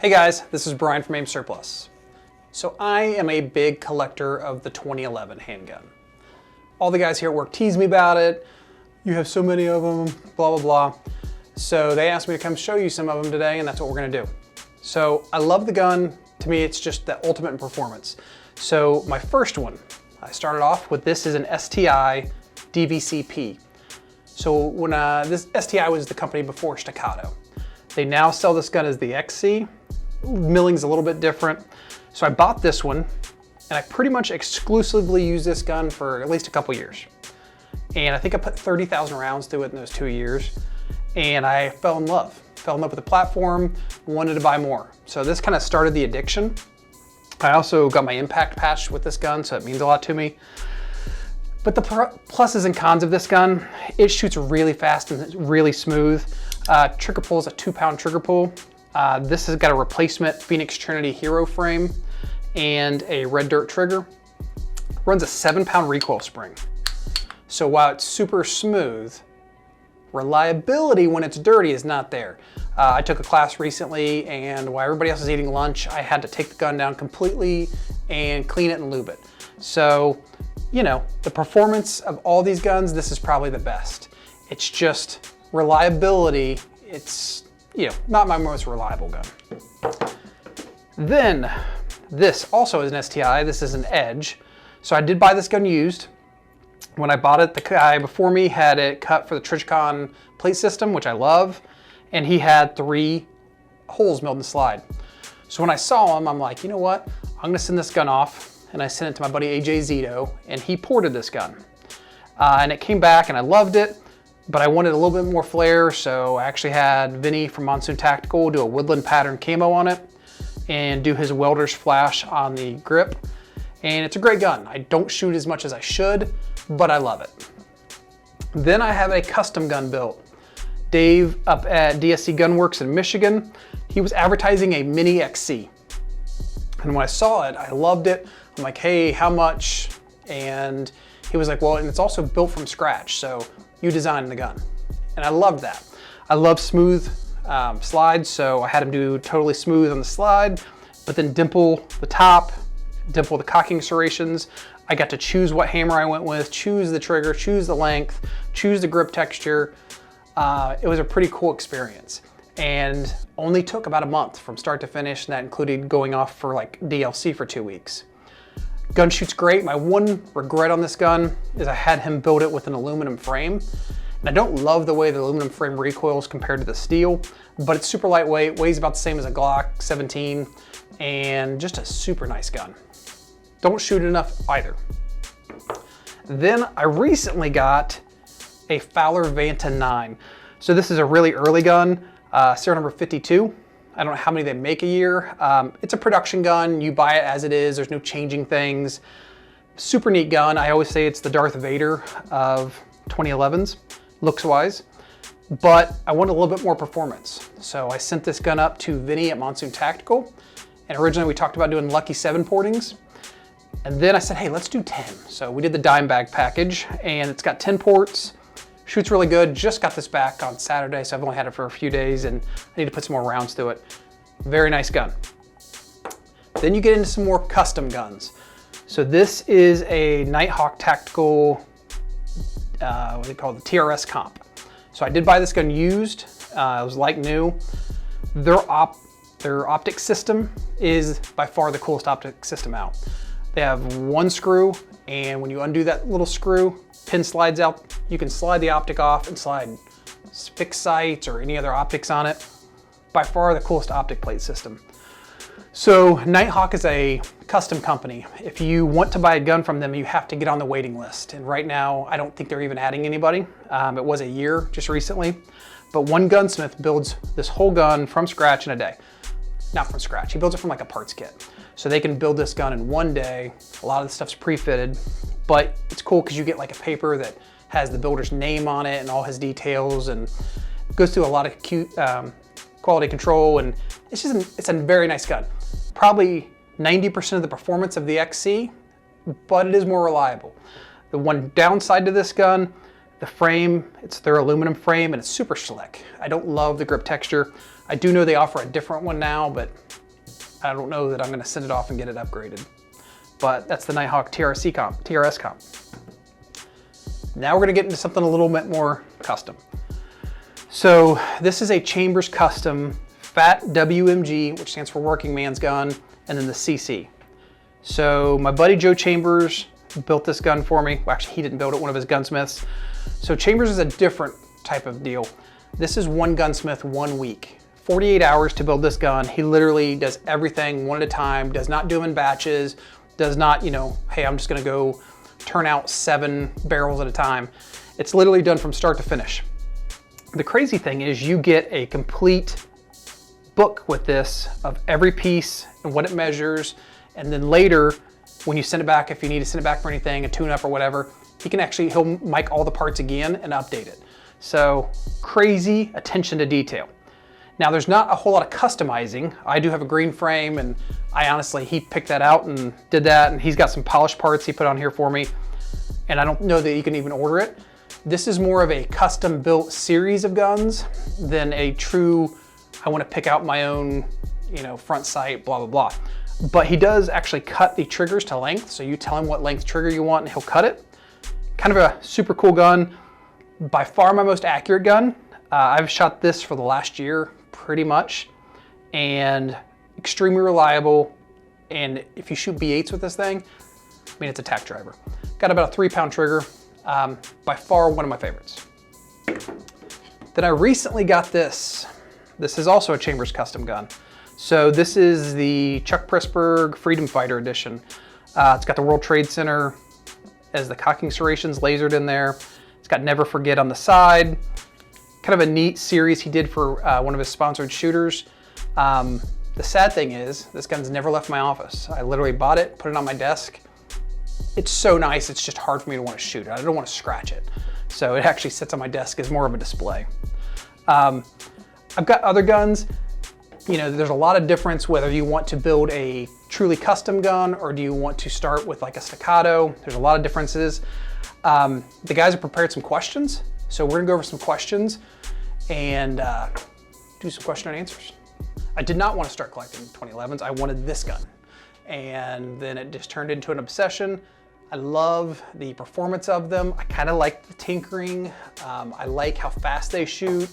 Hey guys, this is Brian from Aim Surplus. So I am a big collector of the 2011 handgun. All the guys here at work tease me about it. You have so many of them, blah, blah, blah. So they asked me to come show you some of them today, and that's what we're gonna do. So I love the gun. To me, it's just the ultimate in performance. So my first one, I started off with this is an STI DVC-P. So when this STI was the company before Stacatto. They now sell this gun as the XC. Milling's a little bit different. So I bought this one, and I pretty much exclusively used this gun for at least a couple years. And I think I put 30,000 rounds through it in those 2 years. And I fell in love with the platform, wanted to buy more. So this kind of started the addiction. I also got my impact patch with this gun, so it means a lot to me. But the pluses and cons of this gun, it shoots really fast and it's really smooth. Trigger pull is a 2-pound trigger pull. This has got a replacement Phoenix Trinity Hero frame and a red dirt trigger. Runs a 7-pound recoil spring. So while it's super smooth, reliability when it's dirty is not there. I took a class recently, and while everybody else is eating lunch, I had to take the gun down completely and clean it and lube it. So, you know, the performance of all these guns, this is probably the best. It's just reliability. It's, you know, not my most reliable gun. Then this also is an STI. This is an Edge. So I did buy this gun used. When I bought it, the guy before me had it cut for the Trijicon plate system, which I love, and he had 3 holes milled in the slide. So when I saw him, I'm like, you know what? I'm gonna send this gun off, and I sent it to my buddy AJ Zito, and he ported this gun. And it came back, and I loved it, but I wanted a little bit more flair, so I actually had Vinny from Monsoon Tactical do a woodland pattern camo on it, and do his welder's flash on the grip. And it's a great gun. I don't shoot as much as I should, but I love it. Then I have a custom gun built. Dave up at DSC Gun Works in Michigan, he was advertising a mini XC. And when I saw it, I loved it. I'm like, hey, how much? And he was like, well, and it's also built from scratch, so you designed the gun. And I loved that. I love smooth slides, so I had him do totally smooth on the slide, but then dimple the top, dimple the cocking serrations. I got to choose what hammer I went with, choose the trigger, choose the length, choose the grip texture. It was a pretty cool experience, and only took about a month from start to finish, and that included going off for like DLC for 2 weeks. Gun shoots great. My one regret on this gun is I had him build it with an aluminum frame. And I don't love the way the aluminum frame recoils compared to the steel, but it's super lightweight, weighs about the same as a Glock 17, and just a super nice gun. Don't shoot enough either. Then I recently got a Fowler Vanta 9. So this is a really early gun, serial number 52. I don't know how many they make a year. It's a production gun. You buy it as it is. There's no changing things. Super neat gun. I always say it's the Darth Vader of 2011's, looks-wise. But I wanted a little bit more performance. So I sent this gun up to Vinny at Monsoon Tactical. And originally we talked about doing Lucky 7 portings. And then I said, hey, let's do 10. So we did the dime bag package, and it's got 10 ports. Shoots really good. Just got this back on Saturday, so I've only had it for a few days, and I need to put some more rounds through it. Very nice gun. Then you get into some more custom guns. So this is a Nighthawk Tactical, what do they call it, the TRS Comp. So I did buy this gun used. It was like new. Their optic system is by far the coolest optic system out. They have 1 screw, and when you undo that little screw, pin slides out, you can slide the optic off and slide fixed sights or any other optics on it. By far the coolest optic plate system. So Nighthawk is a custom company. If you want to buy a gun from them, you have to get on the waiting list. And right now, I don't think they're even adding anybody. It was a year just recently, but one gunsmith builds this whole gun from scratch in a day. Not from scratch, he builds it from like a parts kit. So they can build this gun in 1 day. A lot of the stuff's pre-fitted, but it's cool because you get like a paper that has the builder's name on it and all his details, and goes through a lot of cute quality control, and it's a very nice gun. Probably 90% of the performance of the XC, but it is more reliable. The one downside to this gun, The frame, it's their aluminum frame and it's super slick. I don't love the grip texture. I do know they offer a different one now, but I don't know that I'm gonna send it off and get it upgraded. But that's the Nighthawk TRS Comp. Now we're gonna get into something a little bit more custom. So this is a Cambers Custom Fat WMG, which stands for Working Man's Gun, and then the CC. So my buddy Joe Chambers built this gun for me. Well, actually, he didn't build it, one of his gunsmiths. So Chambers is a different type of deal. This is one gunsmith, 1 week. 48 hours to build this gun. He literally does everything one at a time, does not do them in batches, does not, hey, I'm just gonna go turn out 7 barrels at a time. It's literally done from start to finish. The crazy thing is you get a complete book with this of every piece and what it measures, and then later when you send it back, if you need to send it back for anything, a tune-up or whatever, he'll mic all the parts again and update it. So crazy attention to detail. Now there's not a whole lot of customizing. I do have a green frame, and he picked that out and did that, and he's got some polished parts he put on here for me, and I don't know that you can even order it. This is more of a custom built series of guns than a true, I want to pick out my own, front sight, blah, blah, blah. But he does actually cut the triggers to length. So you tell him what length trigger you want and he'll cut it. Kind of a super cool gun. By far my most accurate gun. I've shot this for the last year pretty much, and extremely reliable. And if you shoot B8s with this thing, it's a tack driver. Got about a 3-pound trigger. By far one of my favorites. Then I recently got this. This is also a Chambers custom gun. So this is the Chuck Pressburg Freedom Fighter Edition. It's got the World Trade Center as the cocking serrations lasered in there. It's got Never Forget on the side. Kind of a neat series he did for one of his sponsored shooters. The sad thing is, this gun's never left my office. I literally bought it, put it on my desk. It's so nice, it's just hard for me to want to shoot it. I don't want to scratch it. So it actually sits on my desk as more of a display. I've got other guns. There's a lot of difference whether you want to build a truly custom gun or do you want to start with like a Stacatto. There's a lot of differences. The guys have prepared some questions. So we're gonna go over some questions and do some question and answers. I did not want to start collecting 2011s. I wanted this gun. And then it just turned into an obsession. I love the performance of them. I kind of like the tinkering. I like how fast they shoot.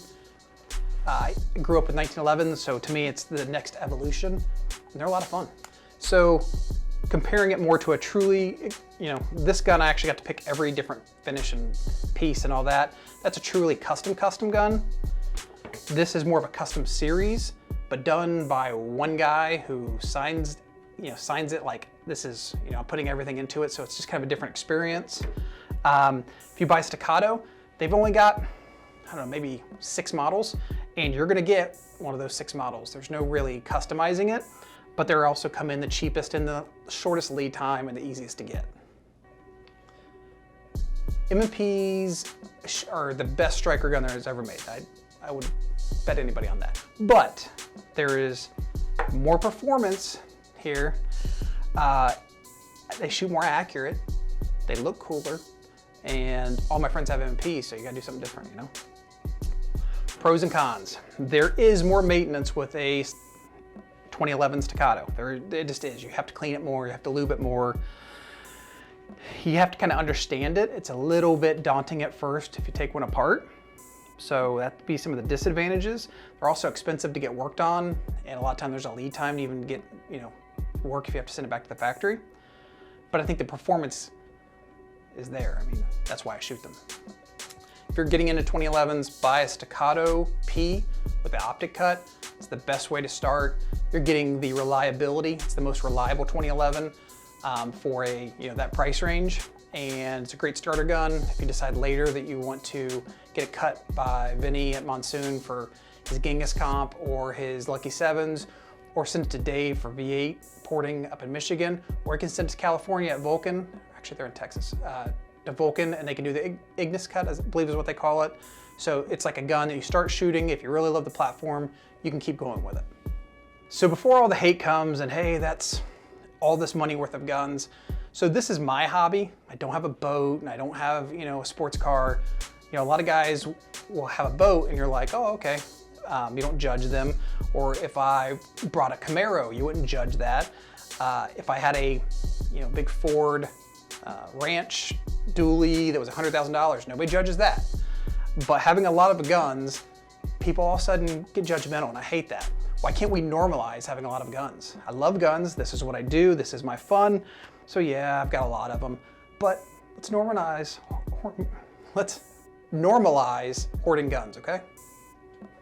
I grew up with 1911s, so to me it's the next evolution, and they're a lot of fun. So comparing it more to a truly, this gun I actually got to pick every different finish and piece and all that. That's a truly custom gun. This is more of a custom series, but done by one guy who signs it like this is, I'm putting everything into it, so it's just kind of a different experience. If you buy Stacatto, they've only got, I don't know, maybe 6 models, and you're gonna get one of those 6 models. There's no really customizing it, but they're also come in the cheapest and the shortest lead time and the easiest to get. M&Ps are the best striker gun there has ever made. I would bet anybody on that. But there is more performance here. They shoot more accurate, they look cooler, and all my friends have M&Ps, so you gotta do something different, Pros and cons. There is more maintenance with a 2011 Stacatto. It just is. You have to clean it more, you have to lube it more. You have to kind of understand it. It's a little bit daunting at first if you take one apart. So that'd be some of the disadvantages. They're also expensive to get worked on, and a lot of times there's a lead time to even get, work if you have to send it back to the factory. But I think the performance is there. That's why I shoot them. If you're getting into 2011s, buy a Stacatto P with the optic cut. It's the best way to start. You're getting the reliability. It's the most reliable 2011 for that price range. And it's a great starter gun. If you decide later that you want to get it cut by Vinny at Monsoon for his Genghis Comp or his Lucky 7s, or send it to Dave for V8 porting up in Michigan, or you can send it to California at Vulcan. Actually, they're in Texas. To Vulcan, and they can do the Ignis cut, I believe is what they call it. So it's like a gun that you start shooting. If you really love the platform, you can keep going with it. So before all the hate comes and hey, that's all this money worth of guns. So this is my hobby. I don't have a boat and I don't have, a sports car. A lot of guys will have a boat and you're like, oh, okay. You don't judge them. Or if I brought a Camaro, you wouldn't judge that. If I had a big Ford Ranch dually that was $100,000, nobody judges that. But having a lot of guns, people all of a sudden get judgmental, and I hate that. Why can't we normalize having a lot of guns? I love guns, this is what I do, this is my fun. So yeah, I've got a lot of them, but let's normalize hoarding guns, okay?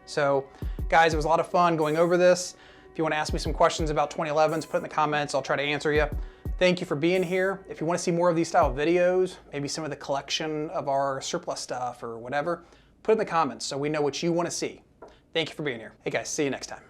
So guys, it was a lot of fun going over this. If you want to ask me some questions about 2011s, put it in the comments, I'll try to answer you. Thank you for being here. If you want to see more of these style videos, maybe some of the collection of our surplus stuff or whatever, put it in the comments so we know what you want to see. Thank you for being here. Hey guys, see you next time.